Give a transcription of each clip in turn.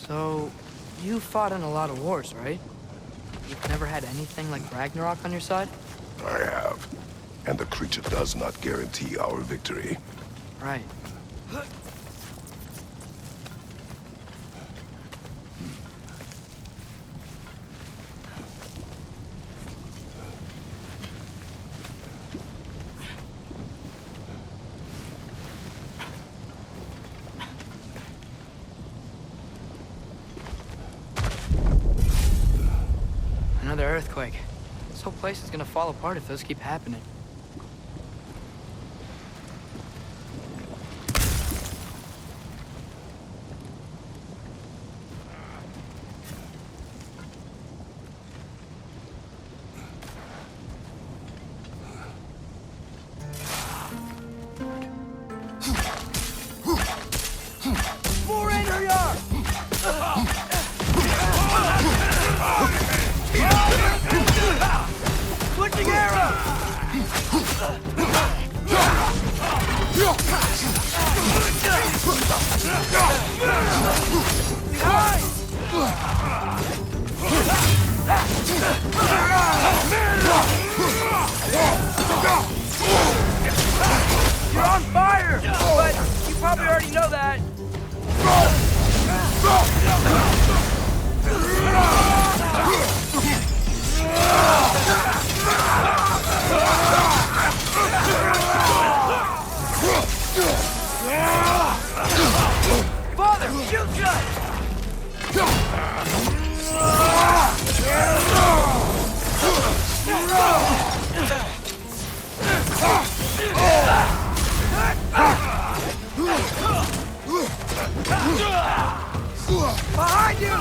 So, you fought in a lot of wars, right? You've never had anything like Ragnarok on your side? I have. And the creature does not guarantee our victory. Right. Another earthquake. This whole place is gonna fall apart if those keep happening. You're on fire! But you probably already know that. Father, shoot us! Behind you!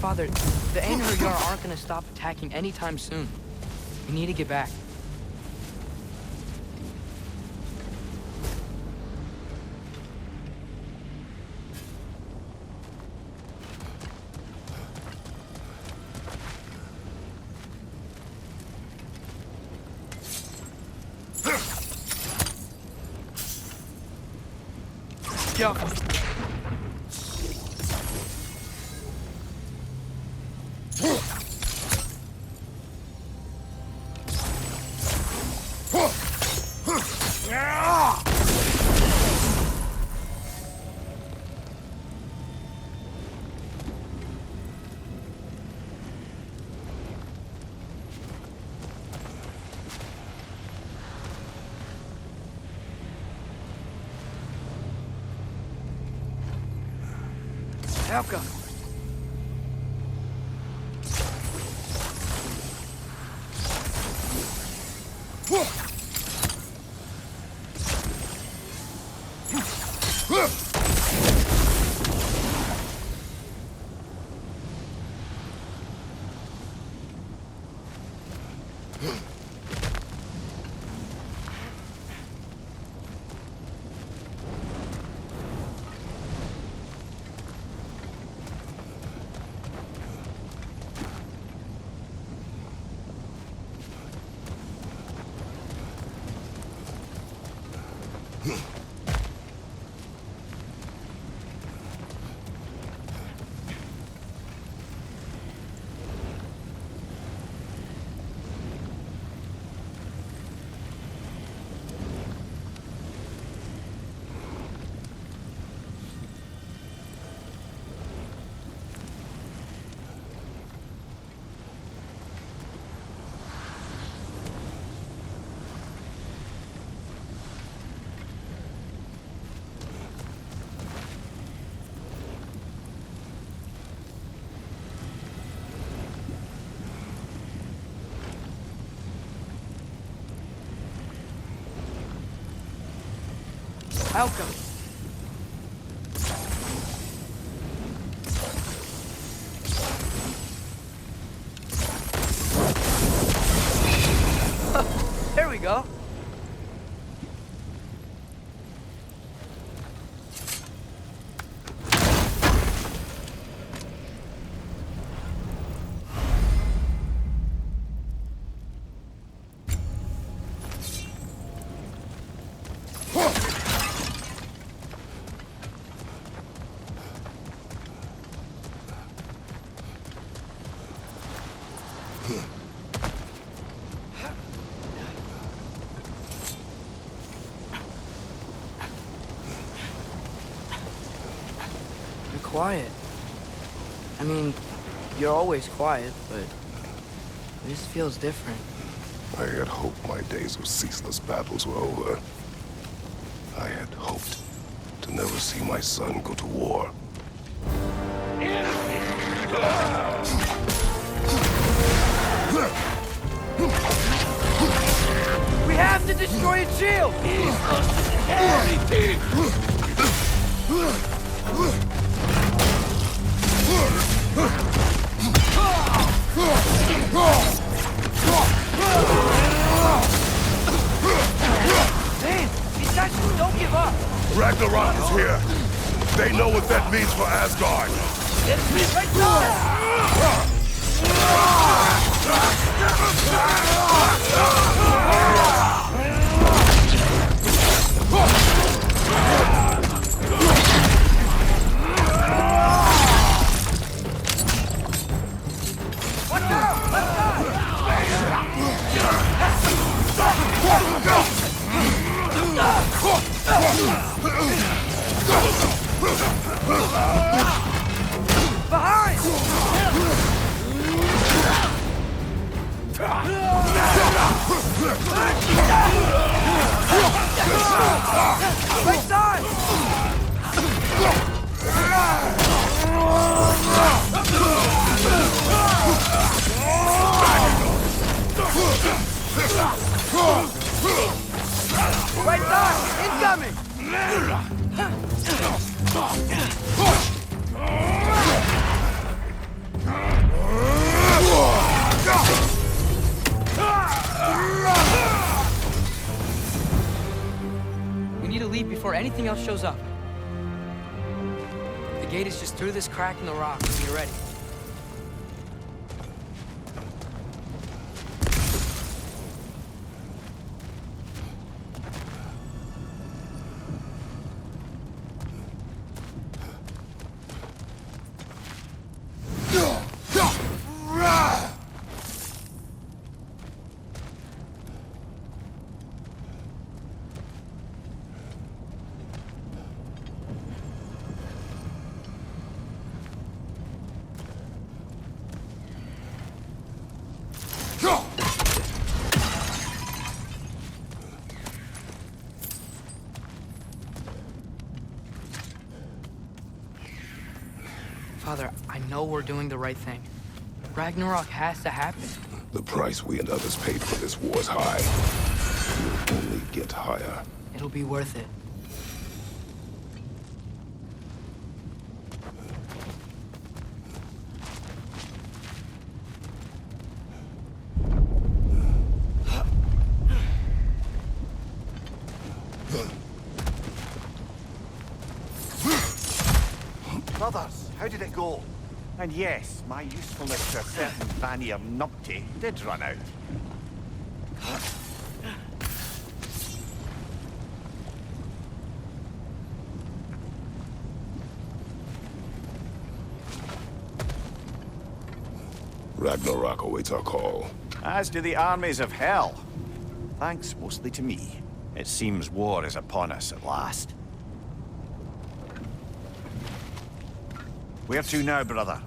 Father, the Einherjar aren't gonna stop attacking anytime soon. We need to get back. Yo. Helka. Welcome. There we go. You're quiet. I mean, you're always quiet, but this feels different. I had hoped my days of ceaseless battles were over. I had hoped to never see my son go to war. We have to destroy a shield! Man, these guys don't give up! Ragnarok is here! They know what that means for Asgard! Right side! Watch out! Left side! Behind! Right side! Right side! Incoming! We need to leave before anything else shows up. The gate is just through this crack in the rock when you're ready. Father, I know we're doing the right thing. Ragnarok has to happen. The price we and others paid for this war is high. It will only get higher. It'll be worth it. Brothers, how did it go? And yes, my usefulness to a certain Vanir numpty did run out. Ragnarok awaits our call. As do the armies of hell. Thanks mostly to me. It seems war is upon us at last. Where to now, brother?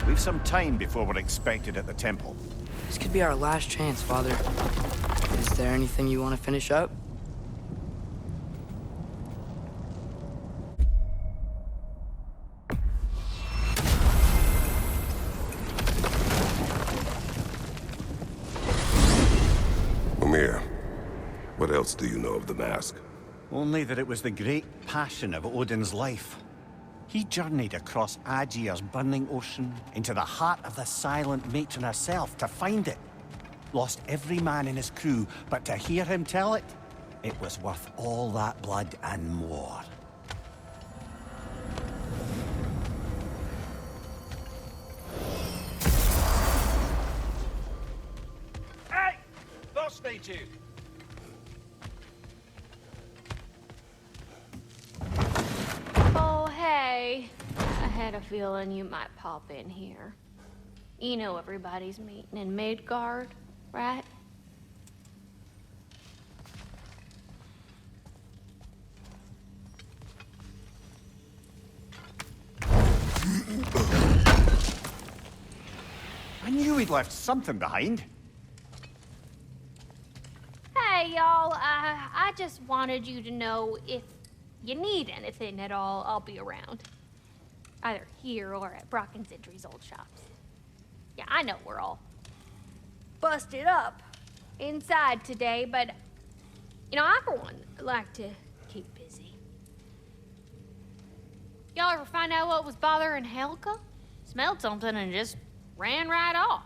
We've some time before we're expected at the temple. This could be our last chance, Father. Is there anything you want to finish up? Mimir, what else do you know of the mask? Only that it was the great passion of Odin's life. He journeyed across Aegir's burning ocean into the heart of the silent matron herself to find it. Lost every man in his crew, but to hear him tell it, it was worth all that blood and more. Hey! Boss needs you. Oh, hey. I had a feeling you might pop in here. You know everybody's meeting in Midgard, right? I knew he'd left something behind. Hey, y'all. I just wanted you to know if you need anything at all, I'll be around. Either here or at Brock and Zindri's old shops. Yeah, I know we're all busted up inside today, but, you know, I, for one, like to keep busy. Y'all ever find out what was bothering Helga? Smelled something and just ran right off.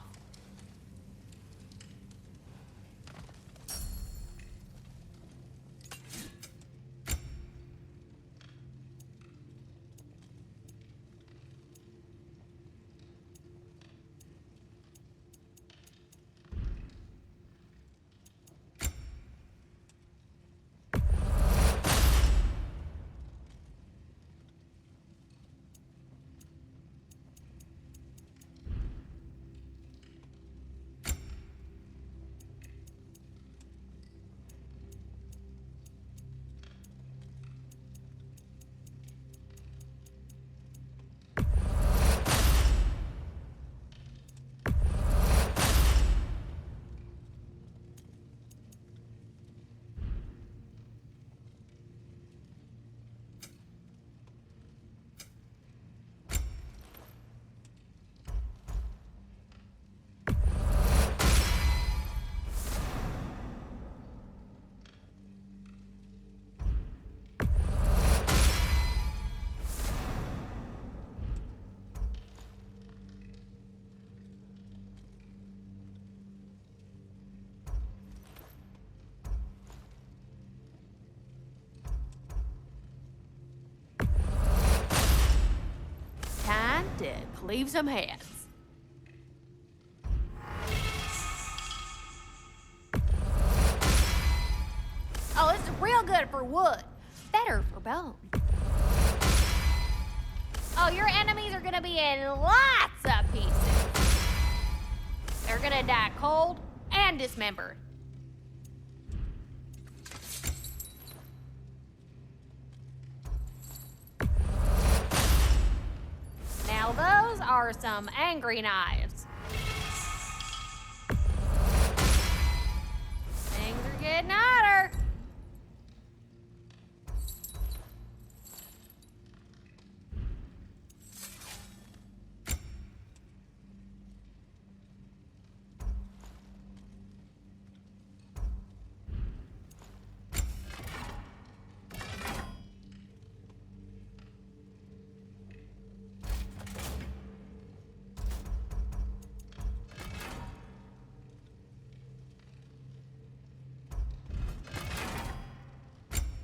Time to cleave some heads. Oh, this is real good for wood. Better for bone. Oh, your enemies are gonna be in lots of pieces. They're gonna die cold and dismembered. Now those are some angry knives. Things are getting hotter.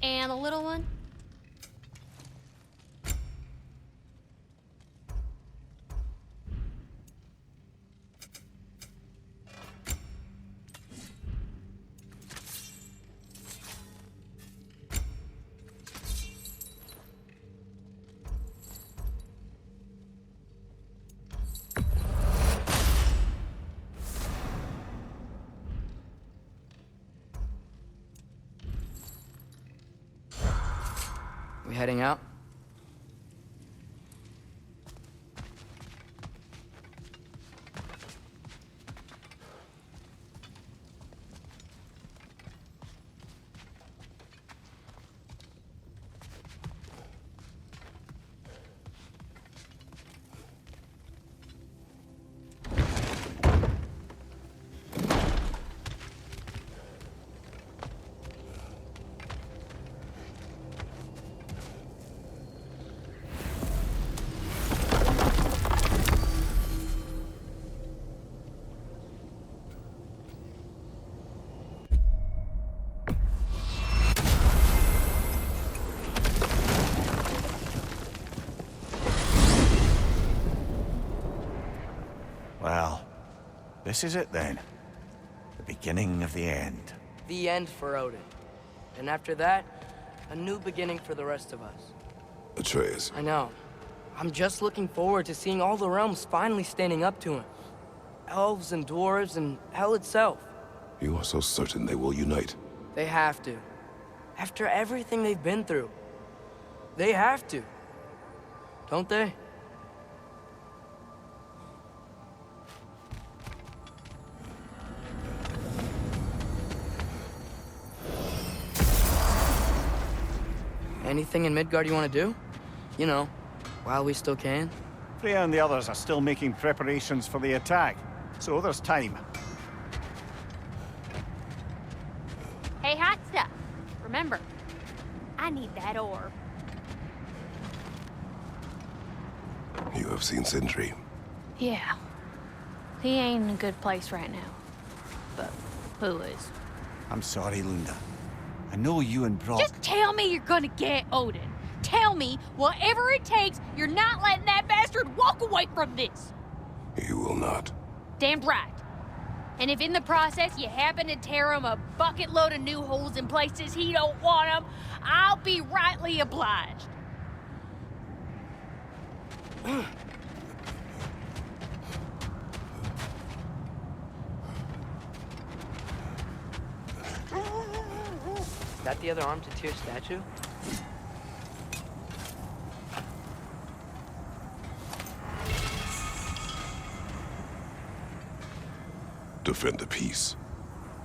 And the little one? We heading out? this is it then. The beginning of the end. The end for Odin. And after that, a new beginning for the rest of us. Atreus, I know. I'm just looking forward to seeing all the realms finally standing up to him. Elves and dwarves and hell itself. you are so certain they will unite. They have to. After everything they've been through. They have to. Don't they? Anything in Midgard you want to do? You know, while we still can. Freya and the others are still making preparations for the attack, so there's time. Hey, hot stuff. Remember, I need that ore. You have seen Sindri. Yeah. He ain't in a good place right now. But who is? I'm sorry, Lunda. I know you and Brock... Just tell me you're gonna get Odin. Tell me, whatever it takes, you're not letting that bastard walk away from this. You will not. Damn right. And if in the process you happen to tear him a bucket load of new holes in places he don't want them, I'll be rightly obliged. Is that the other arm to Tyr's statue? Defend the peace.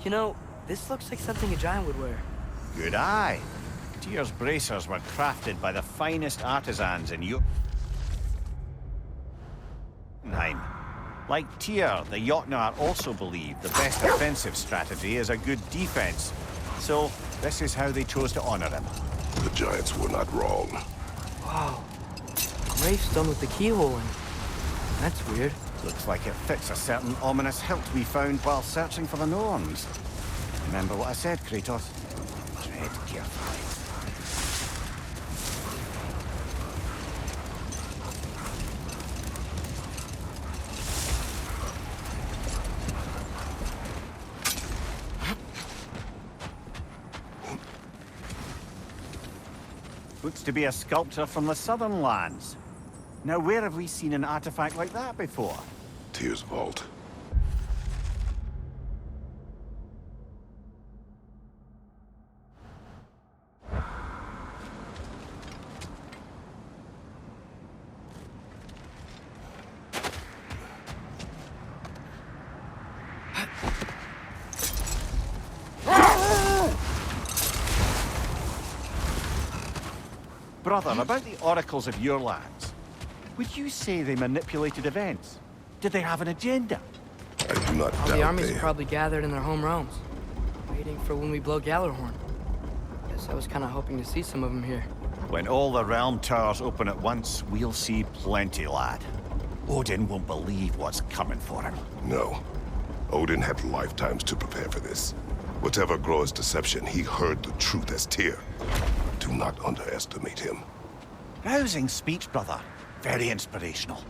You know, this looks like something a giant would wear. Good eye. Tyr's bracers were crafted by the finest artisans in Jotunheim. Like Tyr, the Jotnar also believe the best offensive strategy is a good defense. So, this is how they chose to honor him. The giants were not wrong. Wow. Gravestone with the keyhole in it. That's weird. Looks like it fits a certain ominous hilt we found while searching for the Norns. Remember what I said, Kratos? Tread carefully. Looks to be a sculpture from the southern lands. Now, where have we seen an artifact like that before? Tyr's vault. Brother, about the oracles of your lands, would you say they manipulated events? Did they have an agenda? I do not All doubt the armies they are probably gathered in their home realms, waiting for when we blow Gjallarhorn. Guess I was kind of hoping to see some of them here. When all the realm towers open at once, we'll see plenty, lad. Odin won't believe what's coming for him. No. Odin had lifetimes to prepare for this. Whatever Groa's deception, he heard the truth as Tyr. Do not underestimate him. Rousing speech, brother. Very inspirational.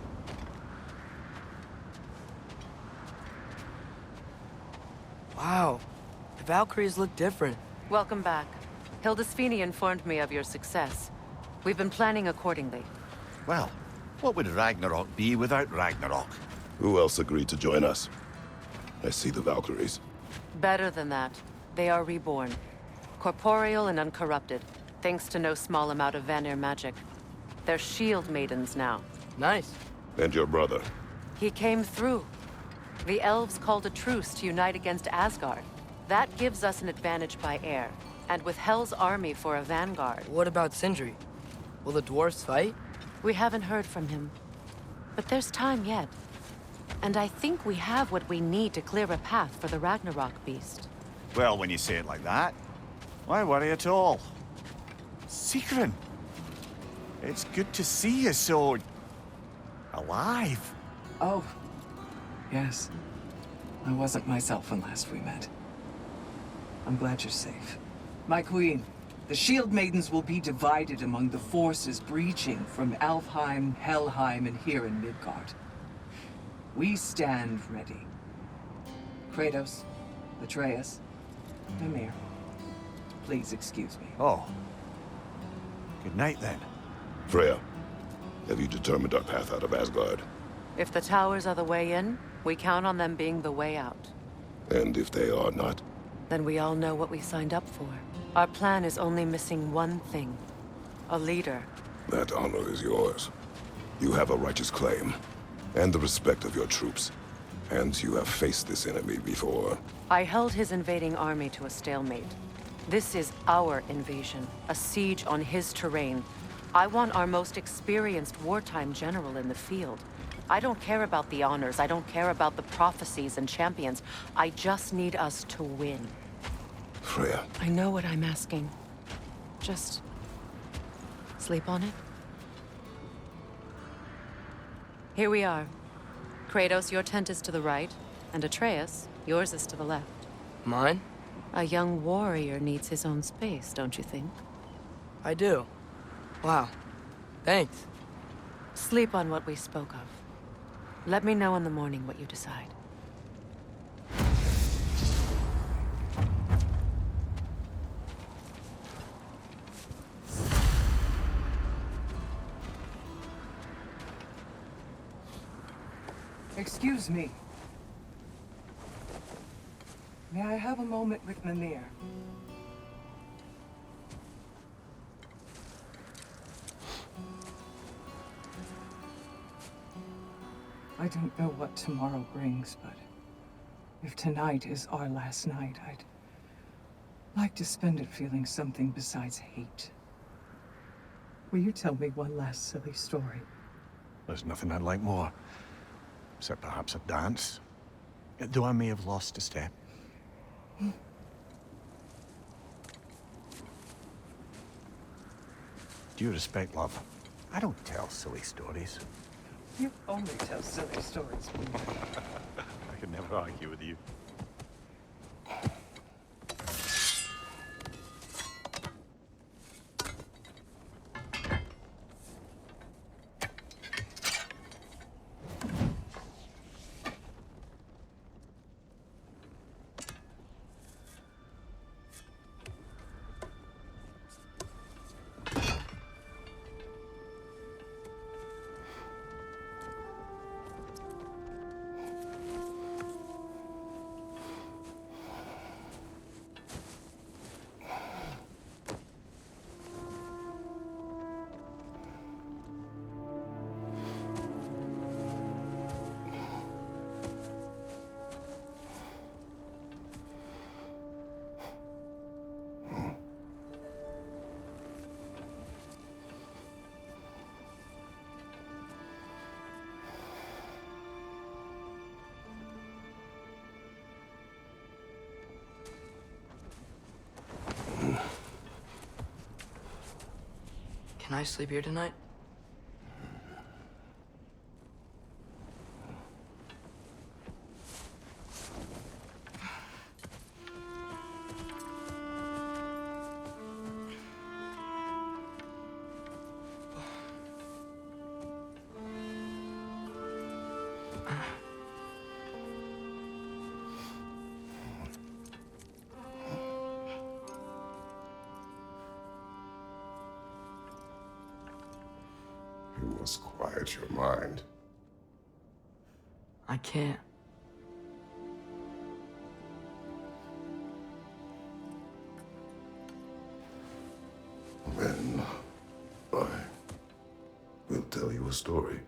Wow. The Valkyries look different. Welcome back. Hildisvini informed me of your success. We've been planning accordingly. Well, what would Ragnarok be without Ragnarok? Who else agreed to join us? I see the Valkyries. Better than that. They are reborn. Corporeal and uncorrupted, thanks to no small amount of Vanir magic. They're shield maidens now. Nice. And your brother. He came through. The elves called a truce to unite against Asgard. That gives us an advantage by air. And with Hel's army for a vanguard. What about Sindri? Will the dwarves fight? We haven't heard from him. But there's time yet. And I think we have what we need to clear a path for the Ragnarok beast. Well, when you say it like that, why worry at all? Sigrun! It's good to see you so... alive. Oh, yes. I wasn't myself when last we met. I'm glad you're safe. My queen, the Shield Maidens will be divided among the forces breaching from Alfheim, Helheim, and here in Midgard. We stand ready. Kratos, Atreus, Mimir, please excuse me. Oh. Good night, then. Freya, have you determined our path out of Asgard? If the towers are the way in, we count on them being the way out. And if they are not? Then we all know what we signed up for. Our plan is only missing one thing. A leader. That honor is yours. You have a righteous claim, and the respect of your troops. And you have faced this enemy before. I held his invading army to a stalemate. This is our invasion, a siege on his terrain. I want our most experienced wartime general in the field. I don't care about the honors, I don't care about the prophecies and champions. I just need us to win. Freya. I know what I'm asking. Just sleep on it. Here we are. Kratos, your tent is to the right, and Atreus, yours is to the left. Mine? A young warrior needs his own space, don't you think? I do. Wow. Thanks. Sleep on what we spoke of. Let me know in the morning what you decide. Excuse me. May I have a moment with Mimir? I don't know what tomorrow brings, but if tonight is our last night, I'd like to spend it feeling something besides hate. Will you tell me one last silly story? There's nothing I'd like more. Except perhaps a dance. Though I may have lost a step. Due respect, love. I don't tell silly stories. You only tell silly stories. I could never argue with you. Can I sleep here tonight? You must quiet your mind. I can't. Then I will tell you a story.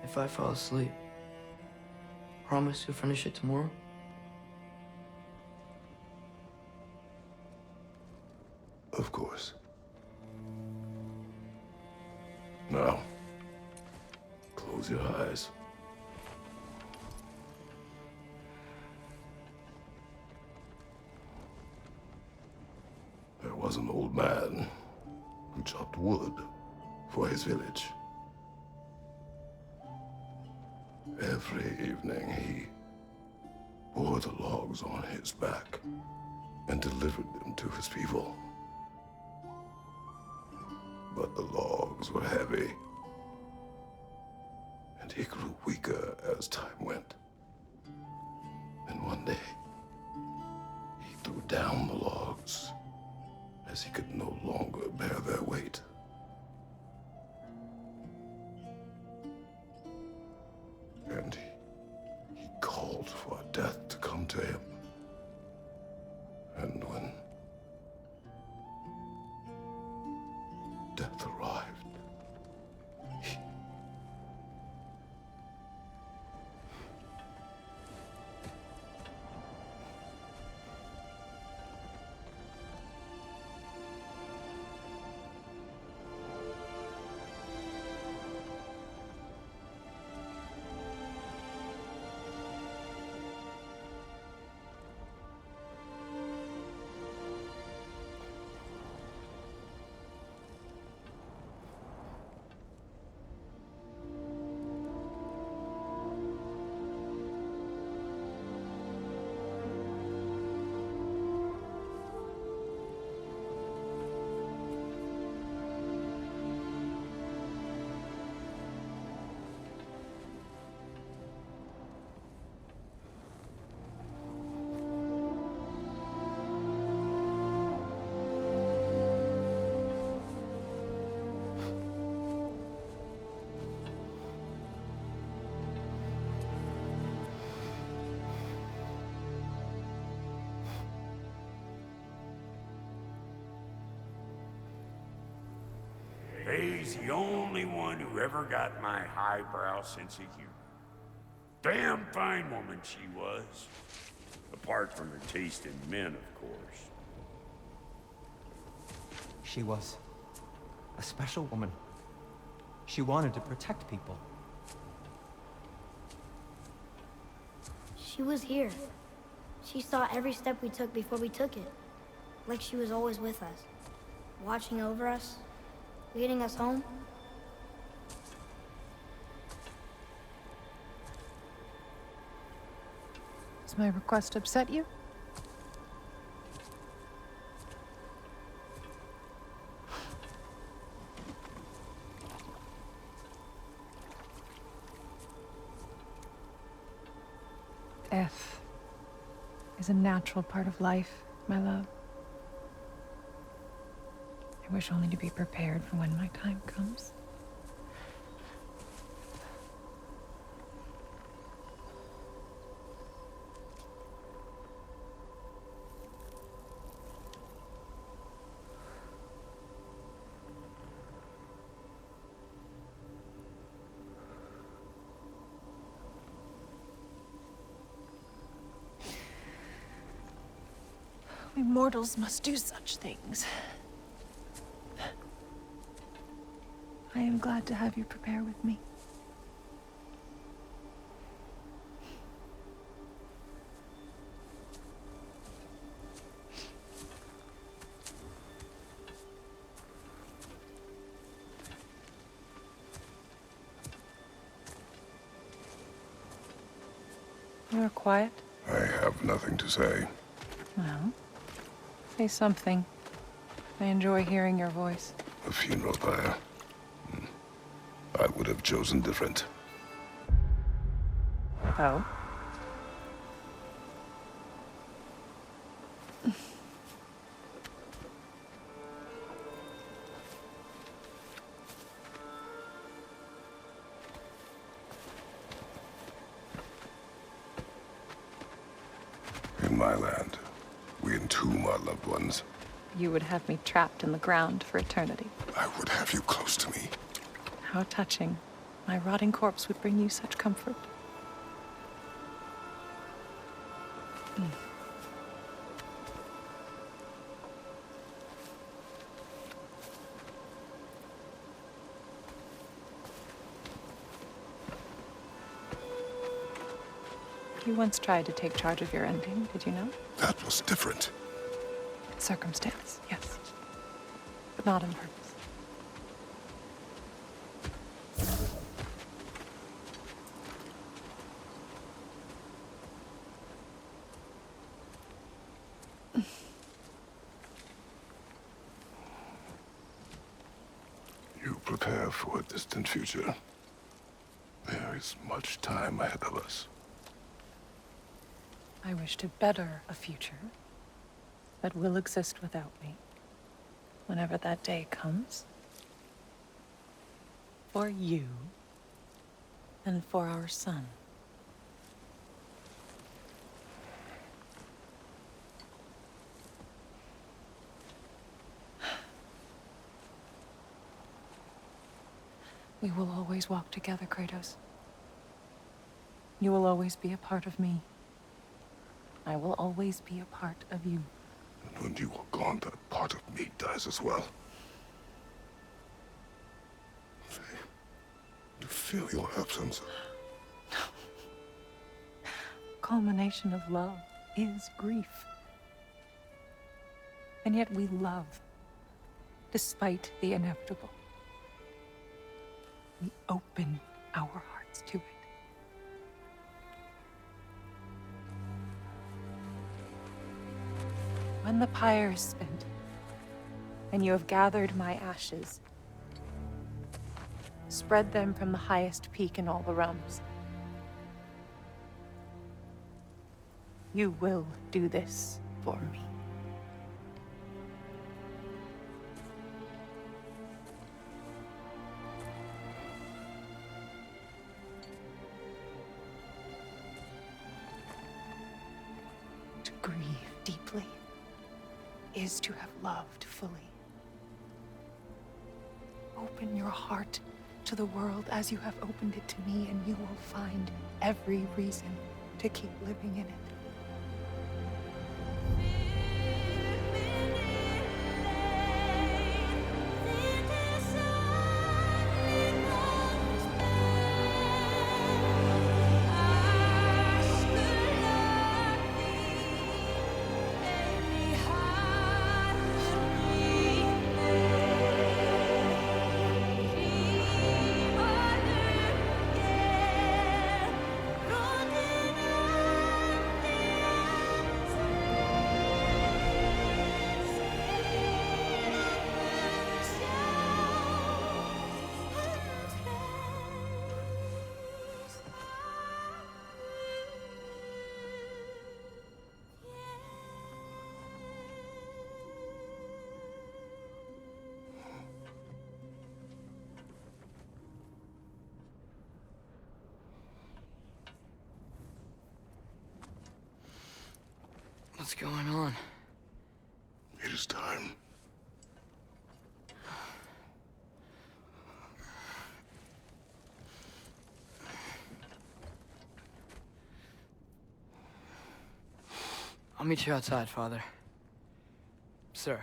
If I fall asleep, promise you'll finish it tomorrow? Of course. Now, close your eyes. There was an old man who chopped wood for his village. Every evening he bore the logs on his back and delivered them to his people. But the logs were heavy, And he grew weaker as time went. And one day, he threw down the logs as he could no longer bear their weight. And he called for death to come to him. And when death arrived, He's the only one who ever got my highbrow sense of humor. Damn fine woman she was. Apart from her taste in men, of course. She was a special woman. She wanted to protect people. She was here. She saw every step we took before we took it. Like she was always with us. Watching over us. Leading us home. Does my request upset you? Death is a natural part of life, my love. I wish only to be prepared for when my time comes. We mortals must do such things. I am glad to have you prepare with me. You are quiet? I have nothing to say. Well, say something. I enjoy hearing your voice. A funeral pyre. I would have chosen different. Oh? In my land, we entomb our loved ones. You would have me trapped in the ground for eternity. I would have you close to me. How touching. My rotting corpse would bring you such comfort. You once tried to take charge of your ending, did you know? That was different. Circumstance, yes. But not on purpose. You prepare for a distant future. Very is much time ahead of us. I wish to better a future that will exist without me, whenever that day comes. For you, and for our son. We will always walk together, Kratos. You will always be a part of me. I will always be a part of you. And when you are gone, that part of me dies as well. To feel your absence. Culmination of love is grief. And yet we love, despite the inevitable. We open our hearts to it. When the pyre is spent, and you have gathered my ashes, spread them from the highest peak in all the realms. You will do this for me. To grieve deeply is to have loved fully. Open your heart to the world as you have opened it to me, and you will find every reason to keep living in it. What's going on? It is time. I'll meet you outside, Father. Sir.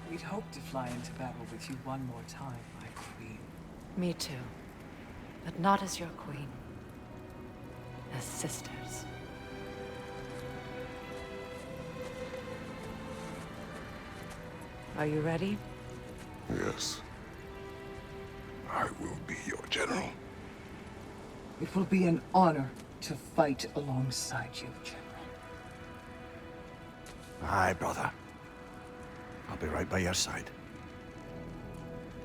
We'd hoped to fly into battle with you one more time, my queen. Me too. But not as your queen. As sisters. Are you ready? Yes. I will be your general. It will be an honor to fight alongside you, General. Aye, brother. I'll be right by your side.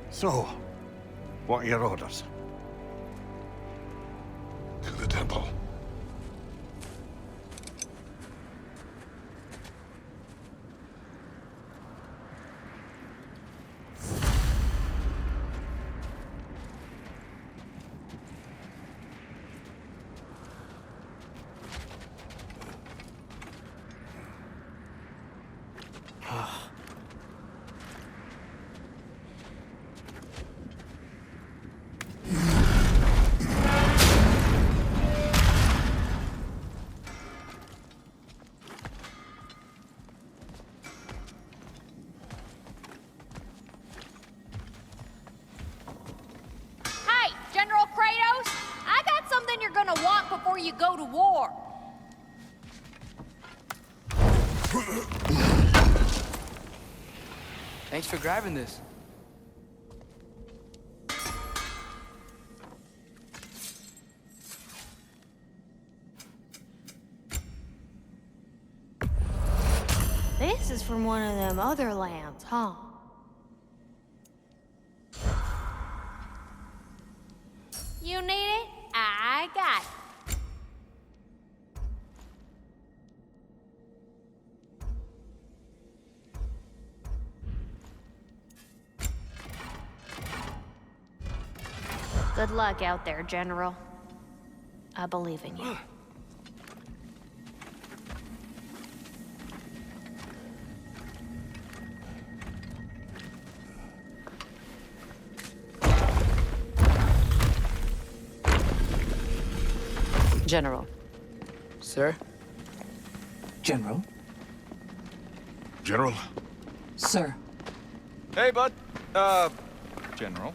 So, what are your orders? To the temple. you're gonna walk before you go to war. Thanks for grabbing this. This is from one of them other lands, huh? You need it? I got it. Good luck out there, General. I believe in you. General. Sir? General? General? Sir. Hey, bud. General.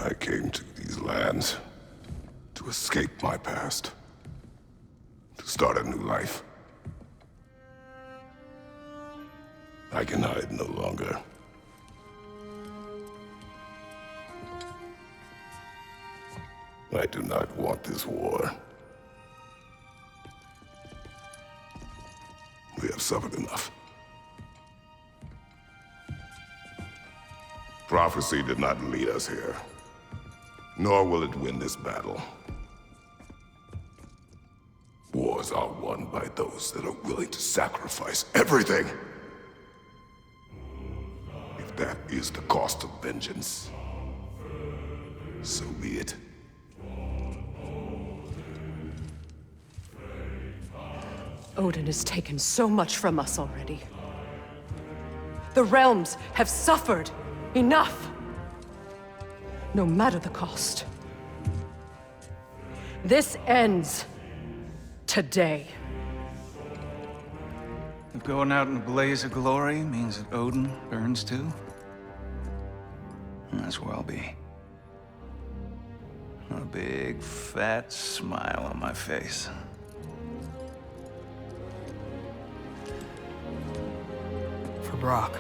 I came to these lands to escape my past, to start a new life. I can hide no longer. I do not want this war. We have suffered enough. Prophecy did not lead us here, nor will it win this battle. Wars are won by those that are willing to sacrifice everything. If that is the cost of vengeance, so be it. Odin has taken so much from us already. The realms have suffered enough. No matter the cost. This ends today. If going out in a blaze of glory means that Odin burns too, that's where I'll be. A big, fat smile on my face. For Brock.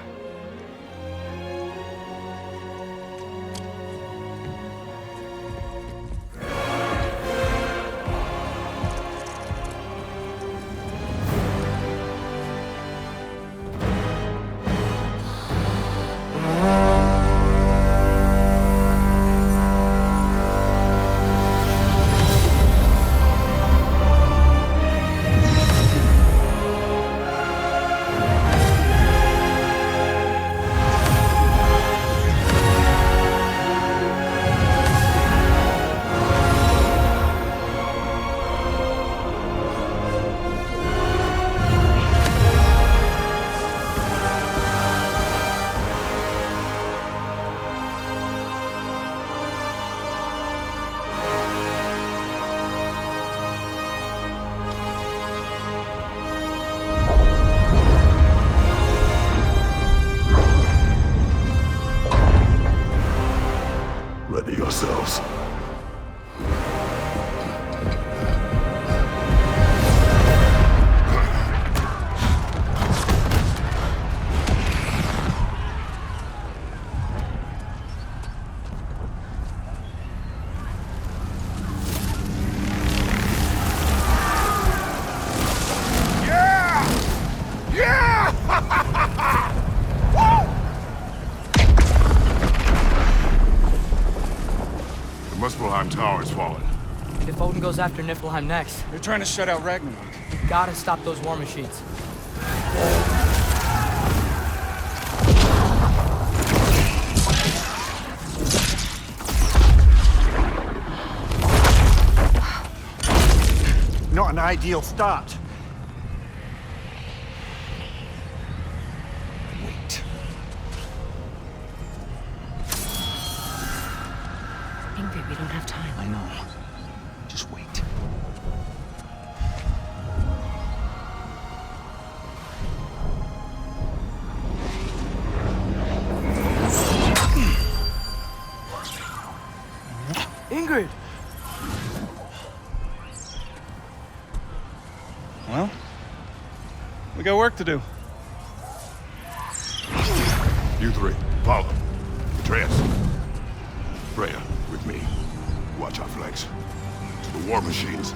Niflheim Tower has fallen. If Odin goes after Niflheim next, They're trying to shut out Ragnarök. we gotta stop those war machines. Not an ideal start. Wait. Ingrid, we don't have time. I know. Just wait. Ingrid! Well, we got work to do. You three, follow. Atreus. Freya, with me. Watch our flanks. To the war machines.